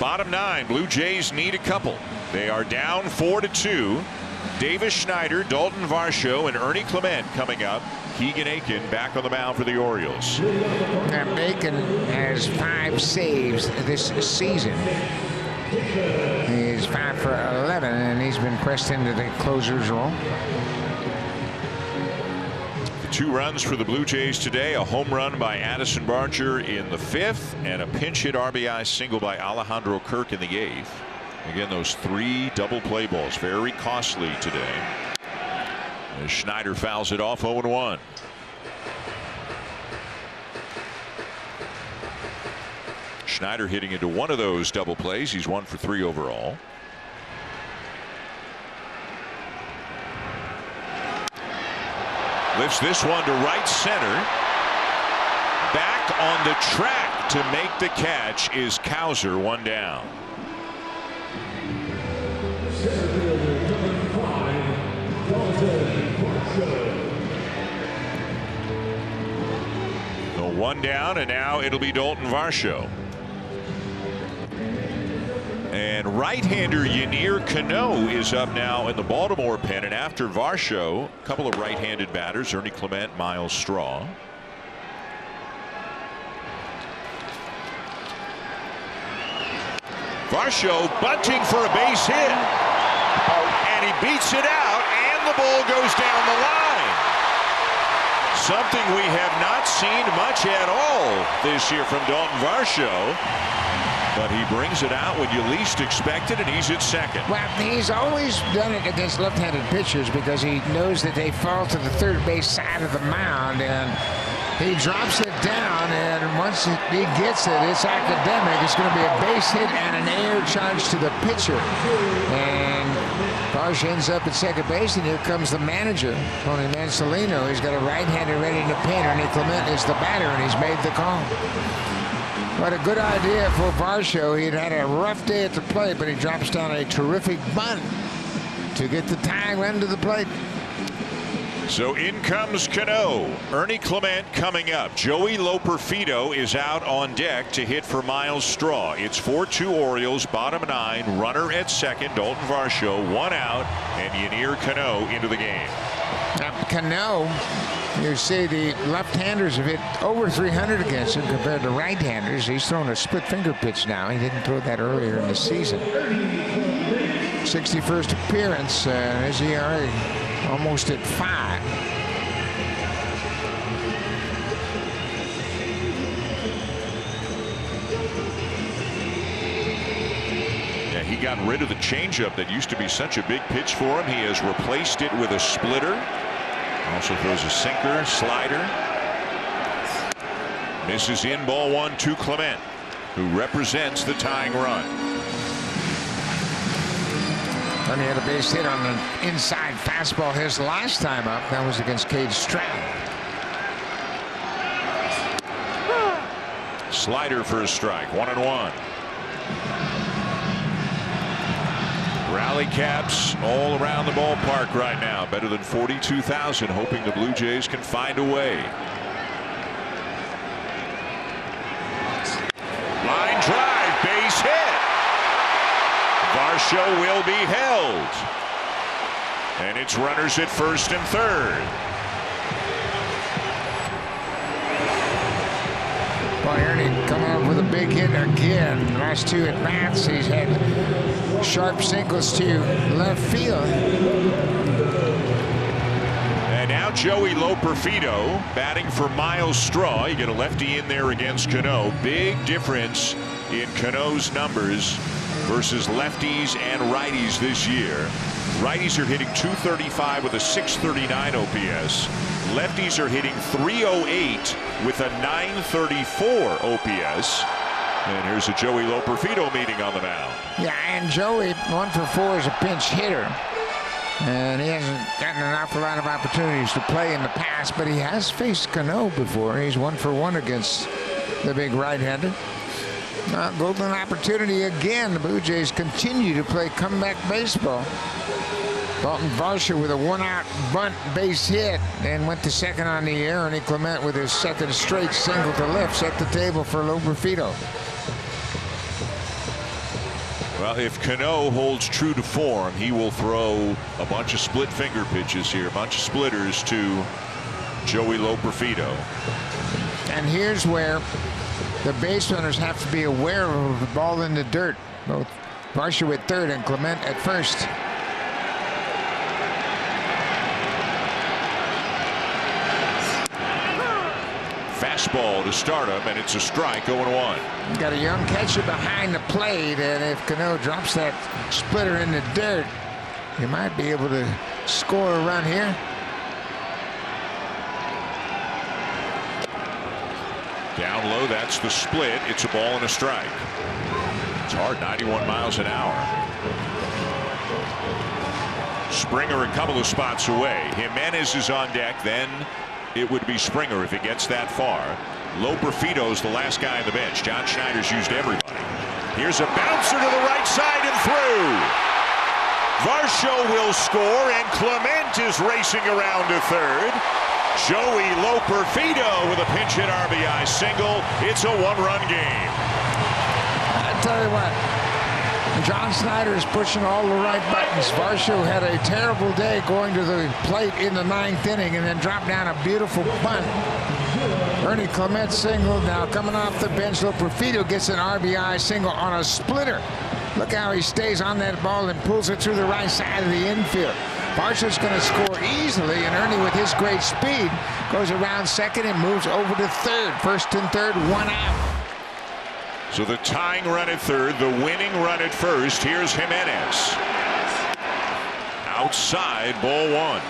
Bottom 9, Blue Jays need a couple. They are down 4-2. Davis Schneider, Dalton Varsho, and Ernie Clement coming up. Keegan Aiken back on the mound for the Orioles. Now, Aiken has 5 saves this season. He's 5 for 11, and he's been pressed into the closer's role. 2 runs for the Blue Jays today. A home run by Addison Barger in the 5th, and a pinch hit RBI single by Alejandro Kirk in the 8th. Again, those 3 double play balls, very costly today. As Schneider fouls it off, 0-1. Schneider hitting into one of those double plays. He's 1 for 3 overall. Lifts this one to right center. Back on the track to make the catch is Cowser, 1 down. So 1 down, and now it'll be Dalton Varsho. And right-hander Yennier Cano is up now in the Baltimore pen, and after Varsho, a couple of right-handed batters, Ernie Clement, Miles Straw. Varsho bunting for a base hit, and he beats it out, and the ball goes down the line. Something we have not seen much at all this year from Dalton Varsho. But he brings it out when you least expect it, and he's at second. Well, he's always done it against left-handed pitchers because he knows that they fall to the third base side of the mound, and he drops it down, and once he gets it, it's academic. It's going to be a base hit and an air charge to the pitcher. And Varsho ends up at second base, and here comes the manager, Tony Mansolino. He's got a right-hander ready to pin. Ernie Clement is the batter, and he's made the call. What a good idea for Varsho. He'd had a rough day at the plate, but he drops down a terrific bunt to get the tying run to the plate. So in comes Cano. Ernie Clement coming up. Joey Loperfido is out on deck to hit for Miles Straw. It's 4-2 Orioles, bottom 9. Runner at second, Dalton Varsho, 1 out, and Yennier Cano into the game. Now, Cano, you see the left-handers have hit over 300 against him compared to right-handers. He's thrown a split finger pitch now. He didn't throw that earlier in the season. 61st appearance, his ERA almost at 5. Yeah, he got rid of the changeup that used to be such a big pitch for him. He has replaced it with a splitter. Also throws a sinker, slider. Misses in, ball 1 to Clement, who represents the tying run. And he had a base hit on an inside fastball his last time up. That was against Cade Stroud. Slider for a strike, 1-1. Rally caps all around the ballpark right now. Better than 42,000, hoping the Blue Jays can find a way. Line drive, base hit. Varsho will be held. And it's runners at first and third. Well, Ernie coming up with a big hit again. Last 2 at bats, he's had sharp singles to left field. And now Joey Loperfido batting for Miles Straw. You get a lefty in there against Cano. Big difference in Cano's numbers versus lefties and righties this year. Righties are hitting .235 with a .639 OPS. Lefties are hitting .308 with a .934 OPS. And here's a Joey Loperfido meeting on the mound. Yeah, and Joey, 1 for 4 as a pinch hitter. And he hasn't gotten an awful lot of opportunities to play in the past, but he has faced Cano before. He's 1 for 1 against the big right-hander. Golden opportunity again. The Blue Jays continue to play comeback baseball. Dalton Varsho with a 1-out bunt base hit and went to second on the air. Ernie Clement with his second straight single to left set the table for Loperfido. Well, if Cano holds true to form, he will throw a bunch of split finger pitches here, a bunch of splitters to Joey Loperfido. And here's where the base runners have to be aware of the ball in the dirt. Both Varsho at third and Clement at first. Fastball to start him, and it's a strike, 0-1. Got a young catcher behind the plate, and if Cano drops that splitter in the dirt, he might be able to score a run here. Down low, that's the split. It's a ball and a strike. It's hard, 91 miles an hour. Springer a couple of spots away. Jimenez is on deck, then it would be Springer if it gets that far. Loperfido's the last guy on the bench. John Schneider's used everybody. Here's a bouncer to the right side and through. Varsho will score, and Clement is racing around to third. Joey Loperfido with a pinch hit RBI single. It's a one-run game. I tell you what, John Schneider is pushing all the right buttons. Varsho had a terrible day going to the plate in the 9th inning and then dropped down a beautiful bunt. Ernie Clement single. Now coming off the bench, Loperfido gets an RBI single on a splitter. Look how he stays on that ball and pulls it through the right side of the infield. Varsho's going to score easily, and Ernie, with his great speed, goes around second and moves over to third. First and third, one out. So the tying run at third, the winning run at first. Here's Jimenez. Outside, ball one.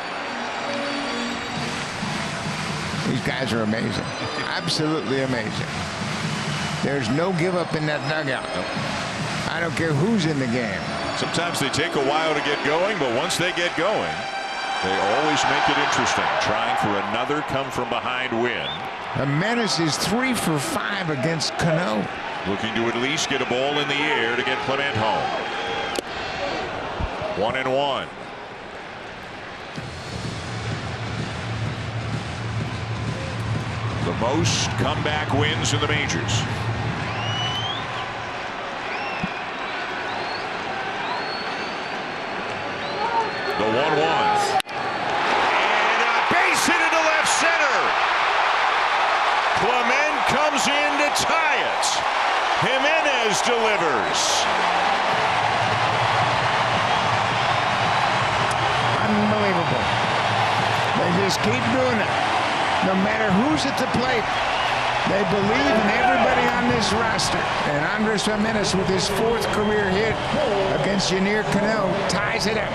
These guys are amazing. Absolutely amazing. There's no give up in that dugout. I don't care who's in the game. Sometimes they take a while to get going, but once they get going, they always make it interesting. Trying for another come-from-behind win. Jimenez is 3 for 5 against Cano. Looking to at least get a ball in the air to get Clement home. 1-1. The most comeback wins in the majors. The 1-1. And a base hit into left center. Clement comes in to tie it. Jimenez delivers. Unbelievable. They just keep doing it. No matter who's at the plate, they believe in everybody on this roster. And Andres Jimenez, with his 4th career hit against Yennier Cano, ties it up.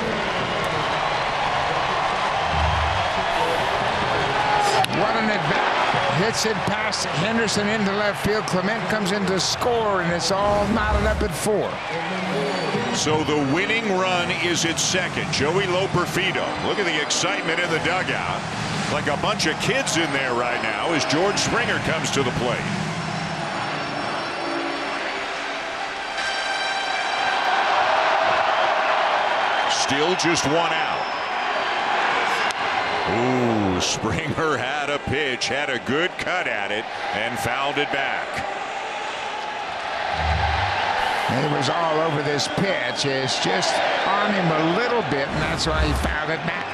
What an at-bat. Hits it past Henderson into left field. Clement comes in to score, and it's all knotted up at 4. So the winning run is its second. Joey Loperfido. Look at the excitement in the dugout. Like a bunch of kids in there right now as George Springer comes to the plate. Still just one out. Ooh, Springer had a pitch, had a good cut at it, and fouled it back. He was all over this pitch. It's just on him a little bit, and that's why he fouled it back.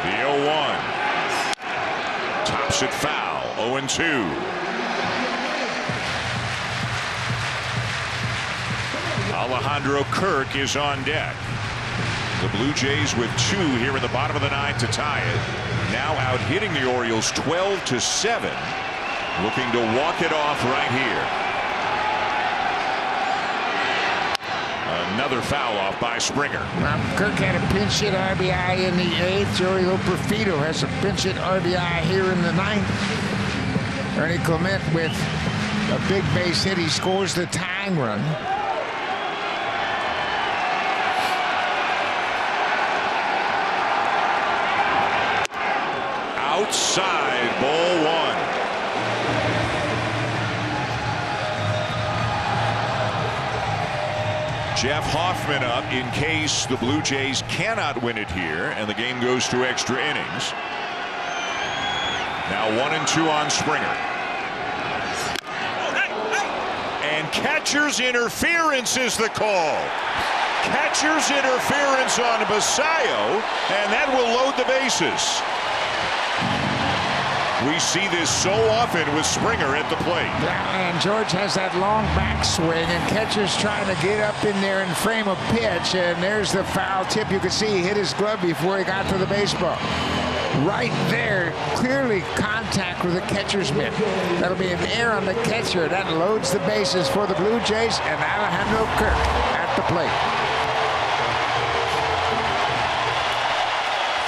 The 0-1. Tops it foul. 0-2. Alejandro Kirk is on deck. The Blue Jays with 2 here in the bottom of the 9th to tie it. Now out hitting the Orioles 12-7. Looking to walk it off right here. Another foul off by Springer. Well, Kirk had a pinch hit RBI in the 8th. Joey Loperfido has a pinch hit RBI here in the 9th. Ernie Clement with a big base hit. He scores the tying run. Outside, ball 1. Jeff Hoffman up in case the Blue Jays cannot win it here and the game goes to extra innings. Now 1-2 on Springer. And catcher's interference is the call. Catcher's interference on Basayo, and that will load the bases. We see this so often with Springer at the plate. Yeah, and George has that long backswing, and catcher's trying to get up in there and frame a pitch, and there's the foul tip. You can see he hit his glove before he got to the baseball. Right there, clearly contact with the catcher's mitt. That'll be an error on the catcher. That loads the bases for the Blue Jays, and Alejandro Kirk at the plate.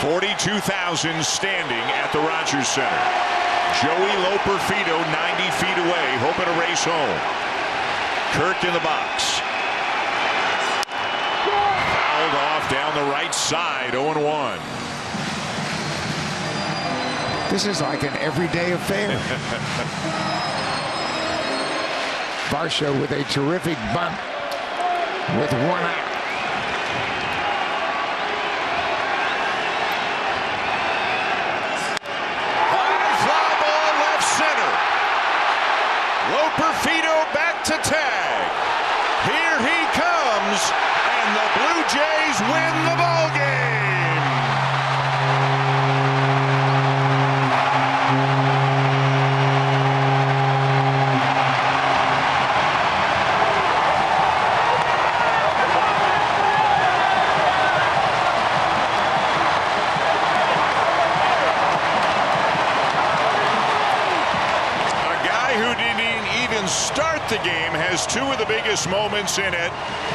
42,000 standing at the Rogers Center. Joey Loperfido 90 feet away, hoping to race home. Kirk in the box. Fouled off down the right side, 0-1. This is like an everyday affair. Varsho with a terrific bunt with 1 out. Loperfido back to tag. Here he comes, and the Blue Jays win the ball game. Start the game has 2 of the biggest moments in it.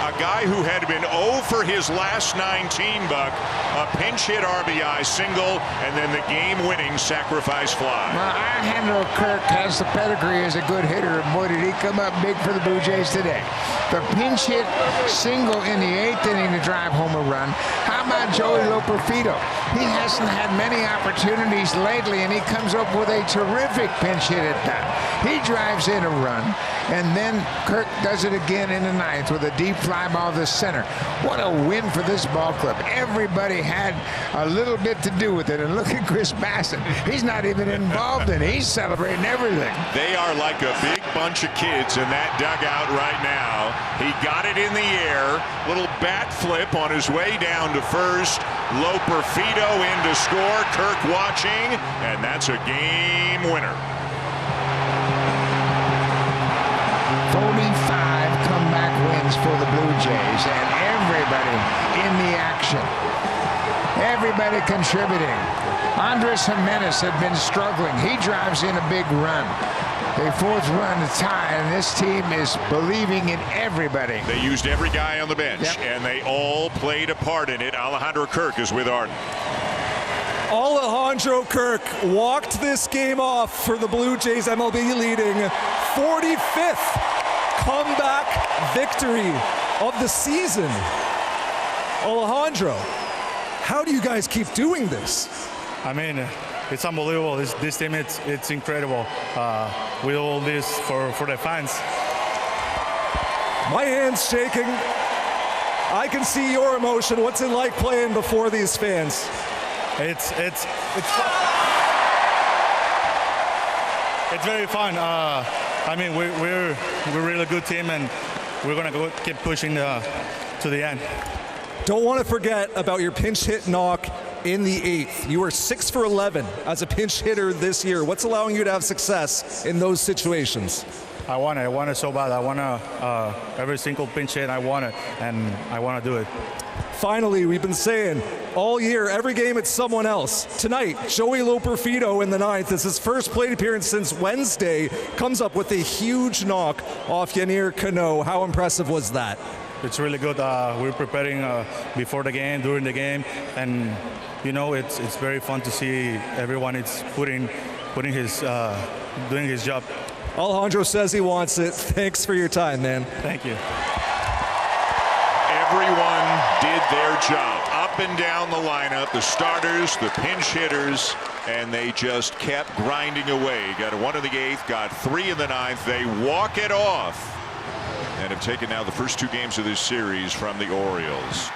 A guy who had been 0 for his last 19, Buck. A pinch hit RBI single, and then the game-winning sacrifice fly. Well, Alejandro Kirk has the pedigree as a good hitter, and boy, did he come up big for the Blue Jays today. The pinch hit single in the 8th inning to drive home a run. How about Joey Loperfido? He hasn't had many opportunities lately, and he comes up with a terrific pinch hit at that. He drives in a run, and then Kirk does it again in the 9th with a deep fly ball to center. What a win for this ball club. Everybody had a little bit to do with it, and look at Chris Bassett. He's not even involved in it. He's celebrating everything. They are like a big bunch of kids in that dugout right now. He got it in the air, little bat flip on his way down to first. Loperfido in to score. Kirk watching, and that's a game winner. 45 comeback wins for the Blue Jays, and everybody in the action. Everybody contributing. Andres Jimenez had been struggling. He drives in a big run. A 4th run to tie, and this team is believing in everybody. They used every guy on the bench, yep, and they all played a part in it. Alejandro Kirk is with Arden. Alejandro Kirk walked this game off for the Blue Jays, MLB leading 45th comeback victory of the season. Alejandro, how do you guys keep doing this? I mean, it's unbelievable. This team, it's incredible. We do all this for the fans. My hand's shaking. I can see your emotion. What's it like playing before these fans? It's very fun. I mean, we're a really good team, and we're gonna keep pushing to the end. Don't want to forget about your pinch hit knock in the 8th. You were 6 for 11 as a pinch hitter this year. What's allowing you to have success in those situations? I want it so bad. I want to every single pinch hit. I want it, and I want to do it. Finally, we've been saying all year, every game it's someone else. Tonight, Joey Loperfido in the 9th, is his first plate appearance since Wednesday, comes up with a huge knock off Yennier Cano. How impressive was that? It's really good. We're preparing before the game, during the game, and you know it's very fun to see everyone. It's putting his doing his job. Alejandro says he wants it. Thanks for your time, man. Thank you. Everyone did their job. Up and down the lineup, the starters, the pinch hitters, and they just kept grinding away. Got a 1 in the 8th, got 3 in the 9th. They walk it off and have taken now the first 2 games of this series from the Orioles.